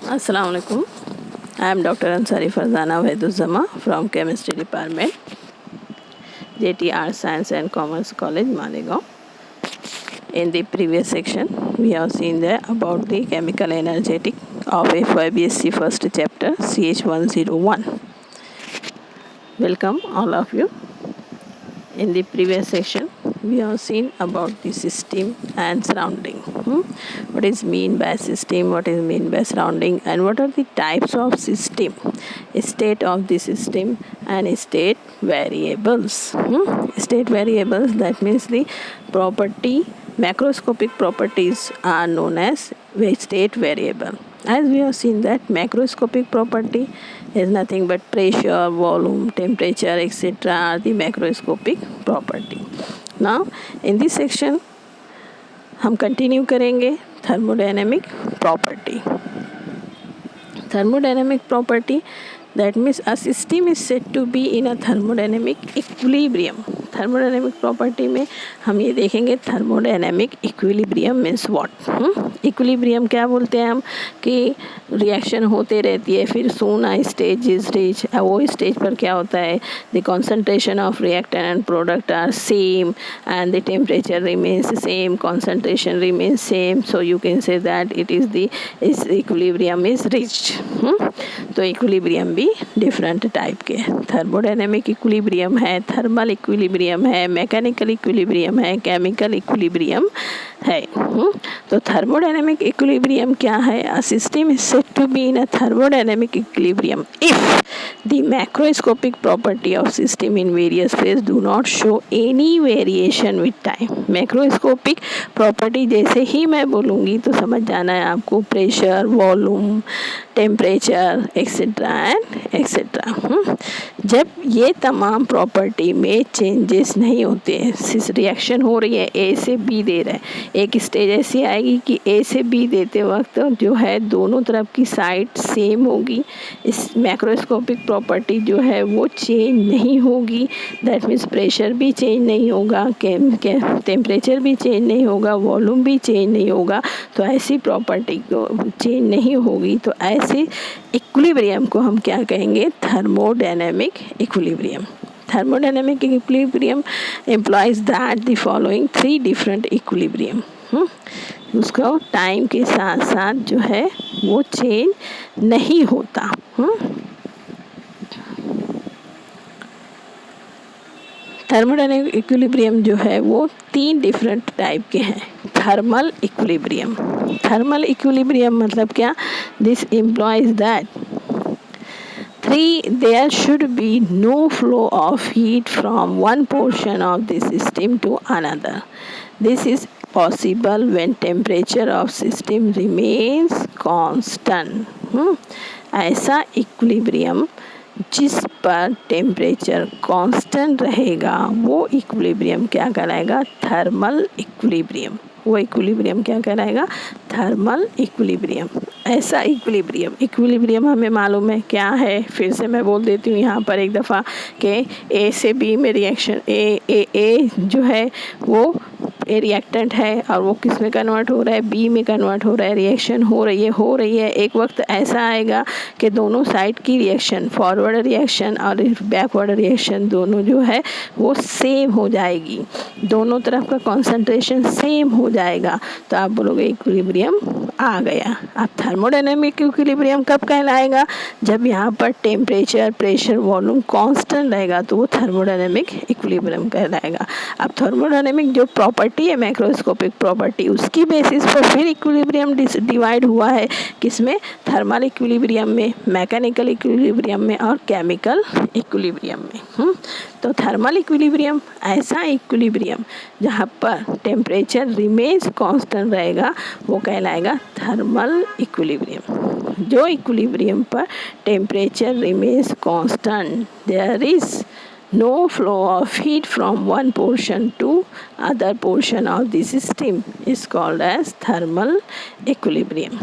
Assalamu alaikum. I am Dr. Ansari Farzana Vaiduzama from Chemistry Department, JT Arts Science and Commerce College, Malegaon. In the previous section, we have seen there about the chemical energetic of FYBSc first chapter CH101. Welcome all of you. In the previous section, we have seen about the system and surrounding. What is mean by system, what is mean by surrounding, and what are the types of system, state of the system, and state variables. State variables, that means the property, macroscopic properties are known as state variable. As we have seen that macroscopic property is nothing but pressure, volume, temperature, etc. are the macroscopic property. Now in this section हम continue करेंगे thermodynamic property. Thermodynamic property, that means a system is said to be in a thermodynamic equilibrium. Thermodynamic property में हम ये देखेंगे thermodynamic equilibrium means what. Equilibrium क्या बोलते हैं हम कि रिएक्शन होते रहती है, फिर soon a stage is reach. वो स्टेज पर क्या होता है, the concentration of reactant and product are same and the temperature remains same, concentration remains same. So you can say that it is the equilibrium is reached. तो equilibrium भी different type के, thermodynamic equilibrium है, thermal equilibrium है, mechanical equilibrium है, chemical equilibrium है. तो thermodynamic equilibrium क्या है? A system is said to be in a thermodynamic equilibrium if the macroscopic property of system in various phase do not show any variation with time. Macroscopic property जैसे ही मैं बोलूँगी तो समझ जाना है आपको, pressure, volume, temperature etcetera and etcetera. जब ये तमाम प्रॉपर्टी में चेंजेस नहीं होते हैं, रिएक्शन हो रही है, ए से बी दे रहा है, एक स्टेज ऐसी आएगी कि ए से बी देते वक्त जो है दोनों तरफ की साइड सेम होगी. इस मैक्रोस्कोपिक प्रॉपर्टी जो है वो चेंज नहीं होगी. दैट मीन्स प्रेशर भी चेंज नहीं होगा, टेम्परेचर भी चेंज नहीं होगा, वॉल्यूम भी चेंज नहीं होगा. तो ऐसी प्रॉपर्टी को चेंज नहीं होगी, तो ऐसे इक्विलिब्रियम को हम क्या कहेंगे? Thermodynamic equilibrium. Thermodynamic equilibrium implies that the following three different equilibrium. उसको टाइम के साथ साथ जो है वो चेंज नहीं होता. थर्मोडायनेमिक इक्विलिब्रियम जो है वो तीन डिफरेंट टाइप के हैं. Thermal equilibrium. थर्मल इक्विलिब्रियम मतलब क्या? This employees that there should be no flow of heat from one portion of the system to another. This is possible when temperature of system remains constant. ऐसा equilibrium जिस पर temperature constant रहेगा वो equilibrium क्या कहलाएगा? Thermal equilibrium. वो equilibrium क्या कहलाएगा? Thermal equilibrium. ऐसा इक्विलिब्रियम हमें मालूम है क्या है, फिर से मैं बोल देती हूँ यहाँ पर एक दफ़ा कि ए से बी में रिएक्शन, ए जो है वो ए रिएक्टेंट है और वो किस में कन्वर्ट हो रहा है? बी में कन्वर्ट हो रहा है. रिएक्शन हो रही है. एक वक्त ऐसा आएगा कि दोनों साइड की रिएक्शन, फॉरवर्ड रिएक्शन और बैकवर्ड रिएक्शन दोनों जो है वो सेम हो जाएगी, दोनों तरफ का कॉन्सेंट्रेशन सेम हो जाएगा. तो आप बोलोगे इक्विलिब्रियम आ गया. अब थर्मोडायनेमिक इक्विलिब्रियम कब कहलाएगा? जब यहाँ पर टेम्परेचर, प्रेशर, वॉल्यूम कांस्टेंट रहेगा तो वो थर्मोडायनेमिक इक्विलिब्रियम कहलाएगा. अब थर्मोडायनेमिक जो प्रॉपर्टी है, मैक्रोस्कोपिक प्रॉपर्टी, उसकी बेसिस पर फिर इक्विलिब्रियम डिवाइड हुआ है. किसमें? थर्मल इक्विलिब्रियम में, मैकेनिकल इक्विलिब्रियम में और केमिकल इक्विलिब्रियम में. तो थर्मल इक्विलिब्रियम ऐसा इक्विलिब्रियम जहाँ पर टेम्परेचर रिमेन्स कांस्टेंट रहेगा वो कहलाएगा थर्मल इक्विलिब्रियम. जो इक्विलिब्रियम पर temperature remains constant, there is no flow of heat from one portion to other portion of the system is called as thermal equilibrium.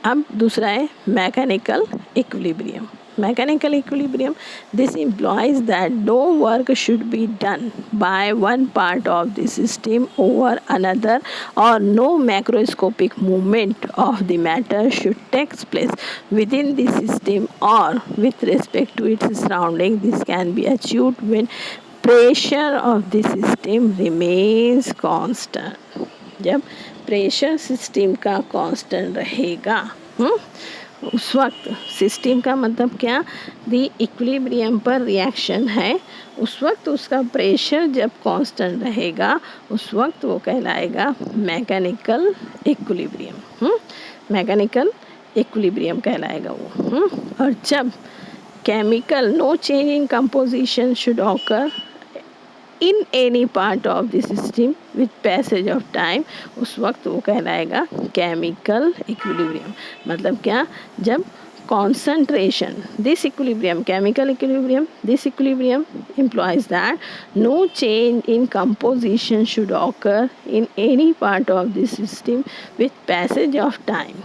अब दूसरा है mechanical equilibrium. Mechanical equilibrium, this implies that no work should be done by one part of the system over another, or no macroscopic movement of the matter should take place within the system or with respect to its surrounding. This can be achieved when pressure of the system remains constant. जब pressure system का constant रहेगा, उस वक्त system का मतलब क्या, दी equilibrium पर reaction है, उस वक्त उसका प्रेशर जब कांस्टेंट रहेगा उस वक्त वो कहलाएगा मैकेनिकल इक्विलिब्रियम। मैकेनिकल इक्विलिब्रियम कहलाएगा वो। और जब chemical no change in composition should occur in any part of the system with passage of time, उस वक्त वो कहलाएगा केमिकल इक्विलिब्रियम। मतलब क्या, जब concentration, this equilibrium, chemical equilibrium, this equilibrium implies that no change in composition should occur in any part of the system with passage of time,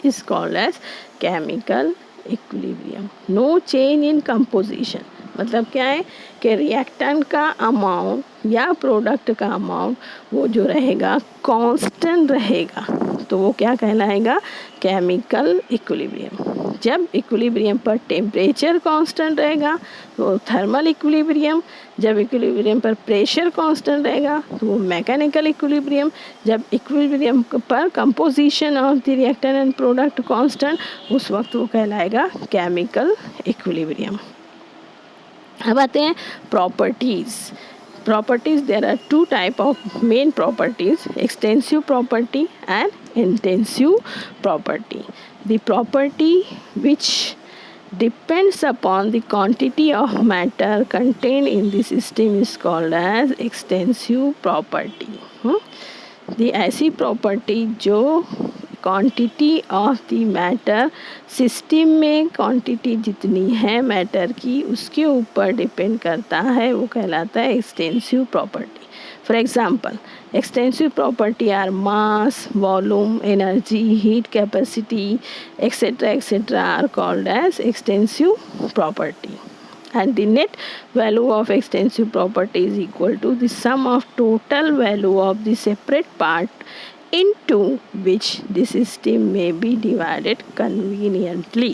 is called as chemical equilibrium. No change in composition मतलब क्या है कि reactant का amount या product का amount वो जो रहेगा कांस्टेंट रहेगा, तो वो क्या कहलाएगा, केमिकल इक्विलिब्रियम। जब इक्विलिब्रियम पर टेम्परेचर कांस्टेंट रहेगा तो वो थर्मल इक्विलिब्रियम, जब इक्विलिब्रियम पर प्रेशर कांस्टेंट रहेगा तो वो मैकेनिकल इक्विलिब्रियम, जब इक्विलिब्रियम पर composition of the reactant and product constant, उस वक्त वो कहलाएगा केमिकल इक्विलिब्रियम। अब आते हैं properties. Properties, there are two type of main properties, extensive property and intensive property. The property which depends upon the quantity of matter contained in the system is called as extensive property। the ऐसी property जो quantity of the matter, system में quantity जितनी है matter की उसके ऊपर depend करता है, वो कहलाता है extensive property. For example, extensive property are mass, volume, energy, heat capacity etcetera are called as extensive property. And the net value of extensive property is equal to the sum of total value of the separate part into which the system may be divided conveniently।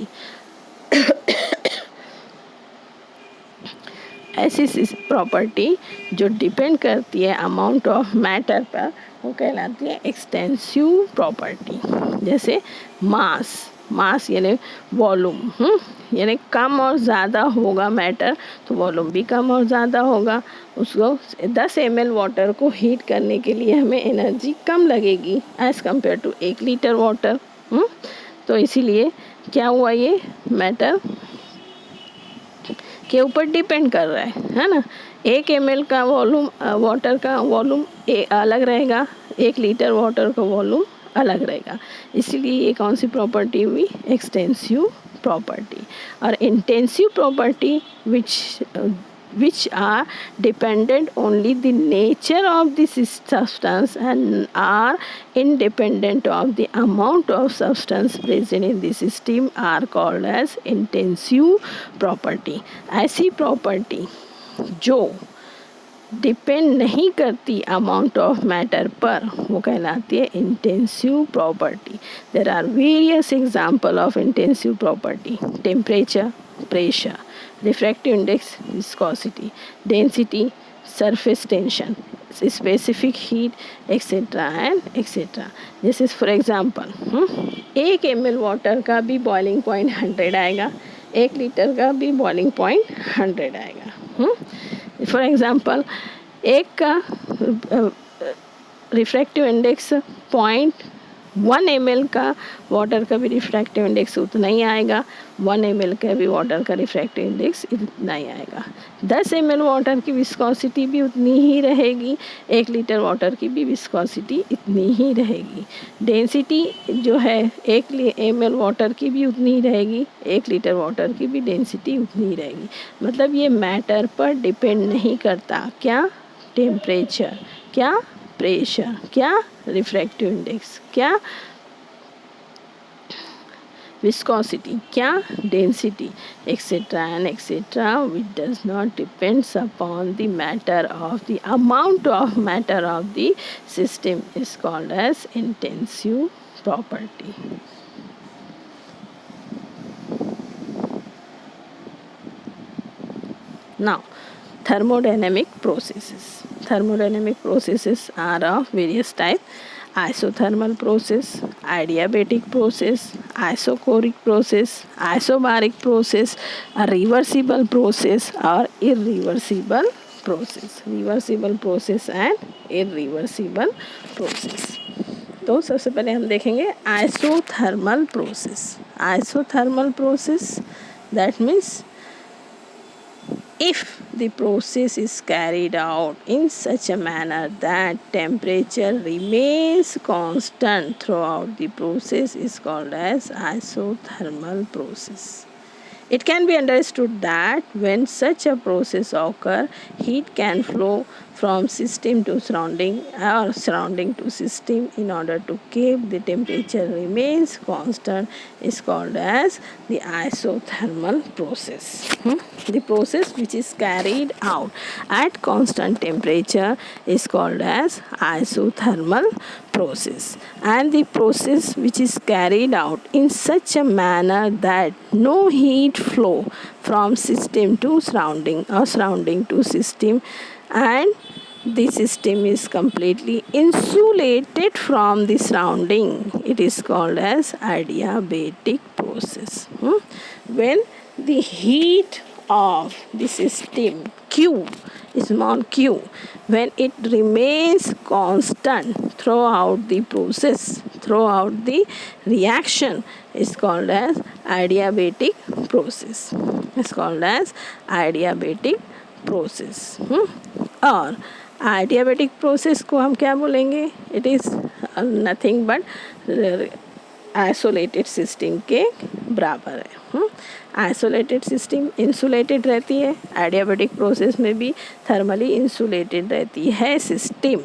ऐसी property जो depend करती है amount of matter पर वो कहलाती है extensive property. जैसे मास यानी वॉल्यूम, यानी कम और ज़्यादा होगा मैटर तो वॉल्यूम भी कम और ज़्यादा होगा। उसको 10 ml वाटर को हीट करने के लिए हमें एनर्जी कम लगेगी as compare to 1 litre water. तो इसीलिए क्या हुआ, ये मैटर के ऊपर डिपेंड कर रहा है ना। 1 ml का वॉल्यूम, वाटर का वॉल्यूम अलग रहेगा, 1 लीटर वाटर का वॉल्यूम अलग रहेगा। इसीलिए ये कौन सी प्रॉपर्टी हुई, एक्सटेंसिव प्रॉपर्टी। और intensive property which are dependent only the nature of the substance and are independent of the amount of substance present in the system are called as intensive property। ऐसी property जो depend नहीं करती amount of matter पर वो कहलाती है intensive property. There are various example of intensive property, temperature, pressure, refractive index, viscosity, density, surface tension, specific heat etcetera and etcetera. This is for example, 1 ml water का भी boiling point 100 आएगा, 1 litre का भी boiling point 100 आएगा। For example, एक का refractive index 0.1 ml का water का भी रिफ्रैक्टिव इंडेक्स उतना ही आएगा, 1 ml का भी वाटर का रिफ्रैक्टिव इंडेक्स इतना ही आएगा। 10 ml वाटर की विस्कोसिटी भी उतनी ही रहेगी, 1 लीटर वाटर की भी विस्कोसिटी इतनी ही रहेगी। डेंसिटी जो है 1 ml वाटर की भी उतनी ही रहेगी, 1 लीटर वाटर की भी डेंसिटी उतनी ही रहेगी। मतलब ये मैटर पर डिपेंड नहीं करता, क्या, टेम्परेचर, क्या, प्रेशर, क्या, रिफ्रैक्टिव इंडेक्स, क्या, viscosity क्या, density, etc. and etc. which does not depends upon the matter of the amount of matter of the system is called as intensive property. Now, thermodynamic processes. Thermodynamic processes are of various types: isothermal process, adiabatic process, isochoric process, isobaric process, a reversible process or irreversible process. Reversible process and irreversible process. तो सबसे पहले हम देखेंगे isothermal process. Isothermal process that means if the process is carried out in such a manner that temperature remains constant throughout the process is called as isothermal process. It can be understood that when such a process occurs, heat can flow from system to surrounding or surrounding to system in order to keep the temperature remains constant is called as the isothermal process. The process which is carried out at constant temperature is called as isothermal process, and the process which is carried out in such a manner that no heat flow from system to surrounding or surrounding to system and the system is completely insulated from the surrounding, it is called as adiabatic process. When the heat of the system Q, small q, when it remains constant throughout the process, throughout the reaction, is called as adiabatic process. It's called as adiabatic process. और adiabatic process को हम क्या बोलेंगे? It is nothing but isolated system के बराबर है. Isolated system insulated रहती है, एडियाबेटिक प्रोसेस में भी थर्मली इंसुलेटेड रहती है सिस्टम.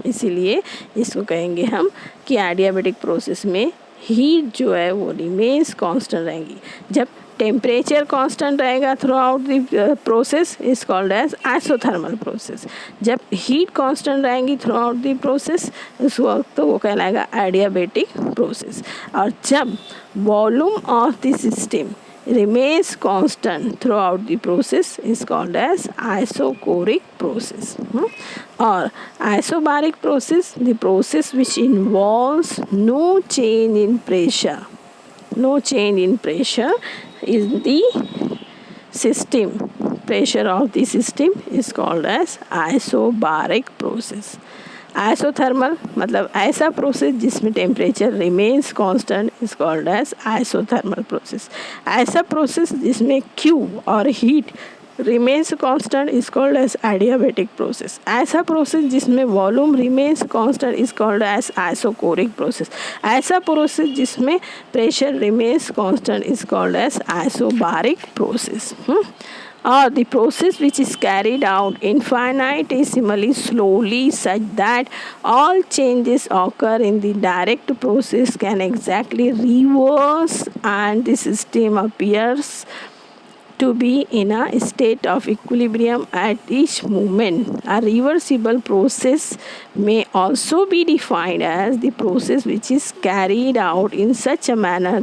इसीलिए इसको कहेंगे हम कि एडियाबेटिक प्रोसेस में हीट जो है वो रिमेन्स कांस्टेंट रहेंगी. जब टेम्परेचर कांस्टेंट रहेगा throughout the process is called as isothermal process. जब हीट कांस्टेंट रहेंगी थ्रू आउट द प्रोसेस उस वक्त तो वो कहलाएगा एडियाबेटिक प्रोसेस. और जब volume of the system remains constant throughout the process is called as isochoric process. Or isobaric process, the process which involves no change in pressure. No change in pressure is the system. Pressure of the system is called as isobaric process. Isothermal मतलब ऐसा process जिसमें temperature remains constant is called as isothermal process. ऐसा process जिसमें Q और heat remains constant is called as adiabatic process. ऐसा process जिसमें volume remains constant is called as isochoric process. ऐसा process जिसमें pressure remains constant is called as isobaric process. Or the process which is carried out infinitesimally slowly such that all changes occur in the direct process can exactly reverse and the system appears to be in a state of equilibrium at each moment. A reversible process may also be defined as the process which is carried out in such a manner